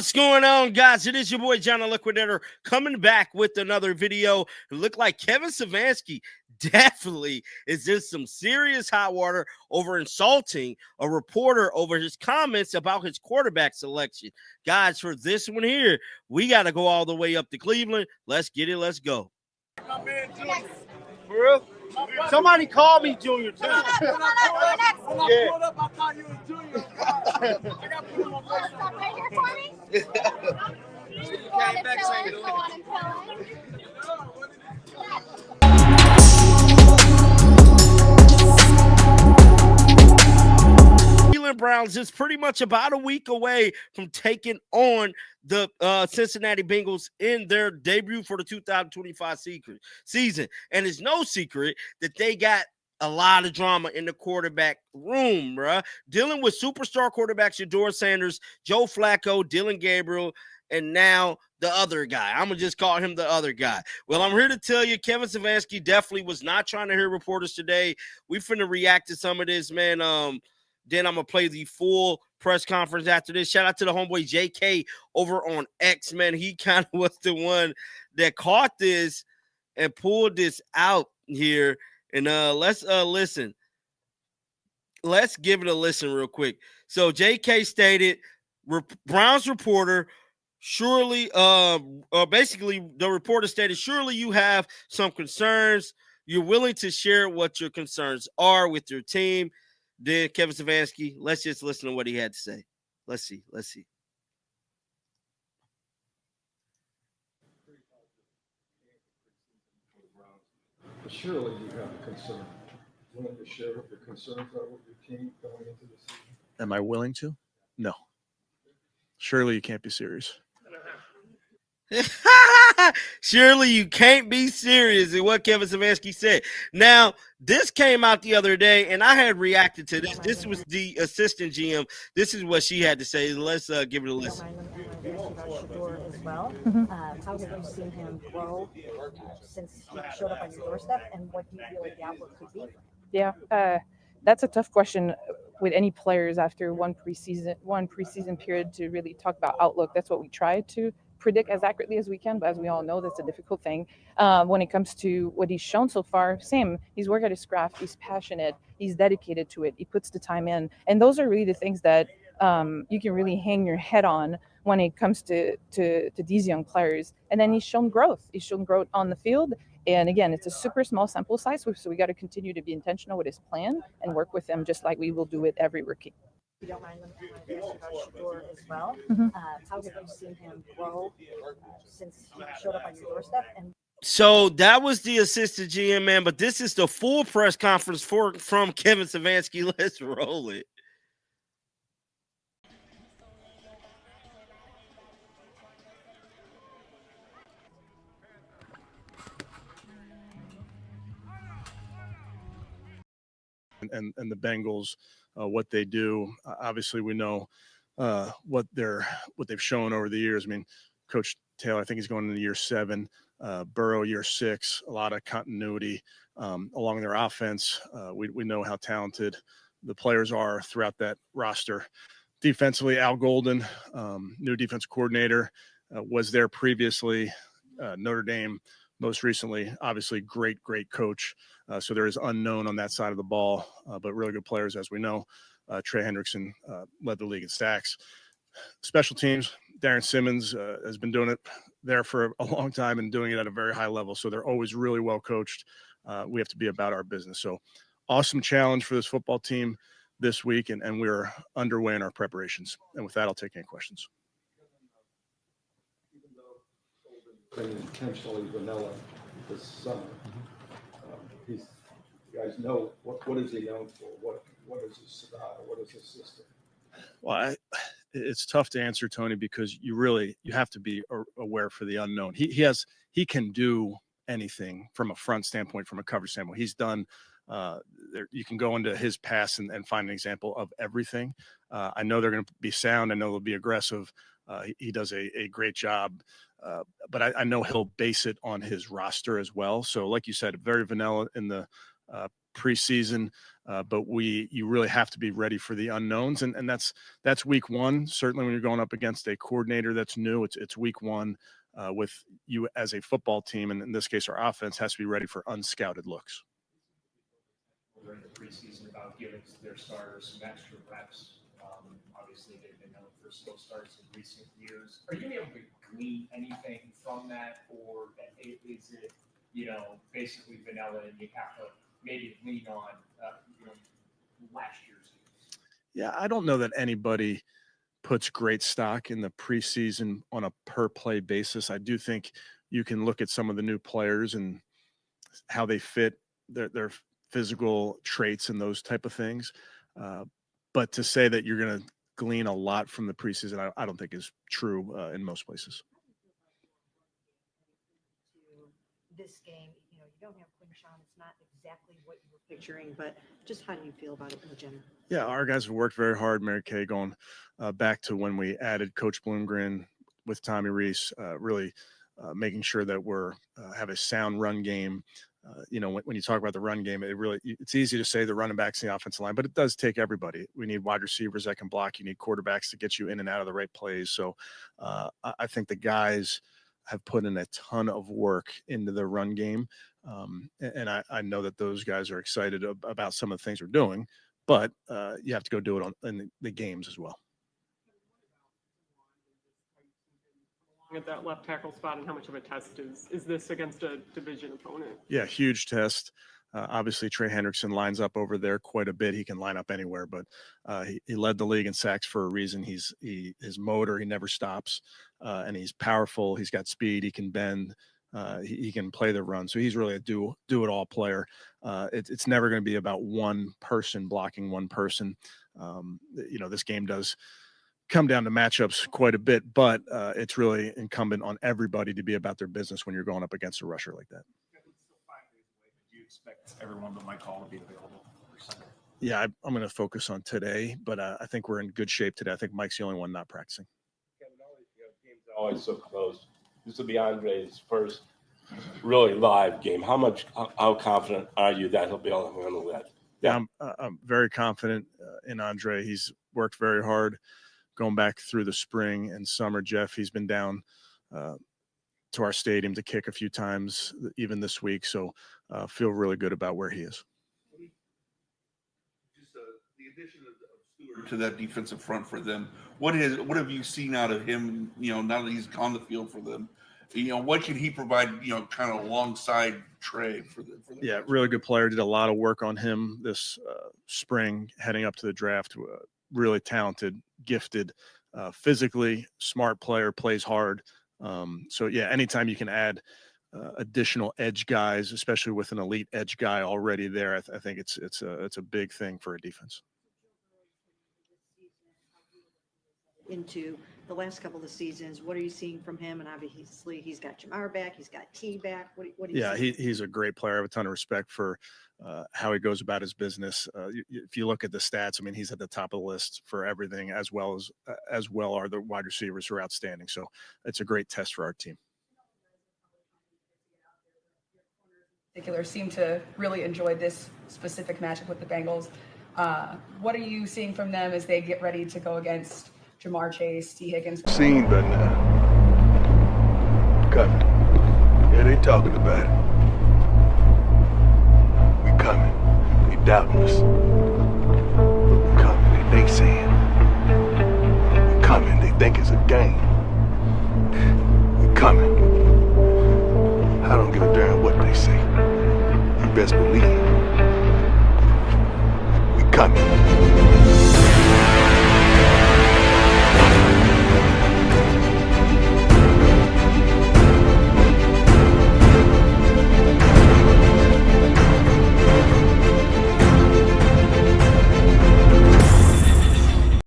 What's going on, guys? It is your boy John the Liquidator coming back with another video. It looked like Kevin Stefanski definitely is in some serious hot water over insulting a reporter over his comments about his quarterback selection. Guys, for this one here, we got to go all the way up to Cleveland. Let's get it. Let's go. For real? Somebody call me Junior too. When I pulled up, I thought you was Junior. I got put on my voice. Stop right here for me. Came back saying Go on and fill it. Cleveland Browns is pretty much about a week away from taking on the Cincinnati Bengals in their debut for the 2025 season. And it's no secret that they got a lot of drama in the quarterback room, bruh. Dealing with superstar quarterbacks, Shedeur Sanders, Joe Flacco, Dylan Gabriel, and now the other guy. I'm going to just call him the other guy. Well, I'm here to tell you, Kevin Stefanski definitely was not trying to hear reporters today. We finna react to some of this, man. Then I'm going to play the full press conference after this. Shout out to the homeboy JK over on X, man. He kind of was the one that caught this and pulled this out here. And let's listen. Let's give it a listen real quick. So JK stated, Browns reporter, surely, basically the reporter stated, surely you have some concerns. You're willing to share what your concerns are with your team. Then Kevin Stefanski, let's just listen to what he had to say. Let's see. But surely you have a concern. Willing to share what your concerns are with your team going into the season? Am I willing to? No. Surely you can't be serious. Surely you can't be serious is what Kevin Stefanski said. Now, this came out the other day, and I had reacted to this. This was the assistant GM. This is what she had to say. Let's give it a listen. Shedeur as well. How have you seen him grow since he showed up on your doorstep, and what do you feel like the outlook could be for him? Yeah, that's a tough question with any players after one preseason period to really talk about outlook. That's what we try to predict as accurately as we can, but as we all know, that's a difficult thing. When it comes to what he's shown so far, same. He's worked at his craft. He's passionate. He's dedicated to it. He puts the time in, and those are really the things that you can really hang your head on when it comes to these young players. And then he's shown growth. He's shown growth on the field. And again, it's a super small sample size, so we got to continue to be intentional with his plan and work with him just like we will do with every rookie. If you don't mind, let me ask you about Shedeur as well. How have you seen him grow since he showed up on your doorstep? And So that was the assistant GM, man, but this is the full press conference from Kevin Stefanski. Let's roll it. And the Bengals, what they do. Obviously, we know what they've shown over the years. I mean, Coach Taylor, I think he's going into year 7. Burrow, year 6. A lot of continuity along their offense. We know how talented the players are throughout that roster. Defensively, Al Golden, new defensive coordinator, was there previously. Notre Dame, most recently, obviously great coach. So there is unknown on that side of the ball, but really good players, as we know. Trey Hendrickson led the league in sacks. Special teams, Darren Simmons has been doing it there for a long time and doing it at a very high level. So they're always really well coached. We have to be about our business. So awesome challenge for this football team this week, and we're underway in our preparations. And with that, I'll take any questions. Been intentionally vanilla this summer. You guys know what is he known for? What is his style? What is his system? Well, it's tough to answer, Tony, because you have to be aware for the unknown. He can do anything from a front standpoint, from a coverage standpoint. He's done. You can go into his past and find an example of everything. I know they're going to be sound. I know they'll be aggressive. He does a great job. But I know he'll base it on his roster as well. So like you said, very vanilla in the preseason, but you really have to be ready for the unknowns, and that's week one. Certainly, when you're going up against a coordinator that's new, it's week one with you as a football team, and in this case, our offense has to be ready for unscouted looks. During the preseason, about giving their starters some extra reps. Obviously, they've been known for slow starts in recent years. Are you able to glean anything from that, or is it, basically vanilla and you have to maybe lean on, last year's games? Yeah, I don't know that anybody puts great stock in the preseason on a per play basis. I do think you can look at some of the new players and how they fit their physical traits and those type of things. But to say that you're going to glean a lot from the preseason, I don't think is true in most places. This game, you don't have Quinshon. It's not exactly what you were picturing, but just how do you feel about it in general? Yeah, our guys have worked very hard, Mary Kay, going back to when we added Coach Bloomgren with Tommy Reese, really making sure that we're have a sound run game. When you talk about the run game, it's easy to say the running backs and the offensive line, but it does take everybody. We need wide receivers that can block. You need quarterbacks to get you in and out of the right plays. So I think the guys have put in a ton of work into the run game. And I know that those guys are excited about some of the things we're doing, but you have to go do it in the games as well. At that left tackle spot, and how much of a test is this against a division opponent? Yeah, huge test. Obviously, Trey Hendrickson lines up over there quite a bit. He can line up anywhere, but he led the league in sacks for a reason. His motor, he never stops, and he's powerful. He's got speed. He can bend. He can play the run. So he's really a do-it-all player. It's never going to be about one person blocking one person. This game does come down to matchups quite a bit, but it's really incumbent on everybody to be about their business when you're going up against a rusher like that. Do you expect everyone but Mike Hall to be available for Sunday? Yeah, I'm going to focus on today, but I think we're in good shape today. I think Mike's the only one not practicing. Kevin, games are always so close. This will be Andre's first really live game. How confident are you that he'll be able to handle that? Yeah, I'm very confident in Andre. He's worked very hard going back through the spring and summer. Jeff, he's been down to our stadium to kick a few times, even this week. So feel really good about where he is. Just the addition of Stewart to that defensive front for them. What have you seen out of him? Now that he's on the field for them, what can he provide? Kind of alongside Trey for the. Yeah, really good player. Did a lot of work on him this spring, heading up to the draft. Really talented, gifted, physically smart player, plays hard. So yeah, anytime you can add additional edge guys, especially with an elite edge guy already there, I think it's a big thing for a defense. Into the last couple of seasons, what are you seeing from him? And obviously, he's got Jamar back, he's got T back. What do you see? He's a great player. I have a ton of respect for how he goes about his business. If you look at the stats, I mean, he's at the top of the list for everything, as well are the wide receivers who are outstanding. So it's a great test for our team. Particular seem to really enjoy this specific matchup with the Bengals. What are you seeing from them as they get ready to go against Jamar Chase, T. Higgins? Seen but now. Coming. Yeah, they talking about it. We coming. They doubting us. We coming. They saying. We coming. They think it's a game. We coming. I don't give a damn what they say. You best believe. We coming.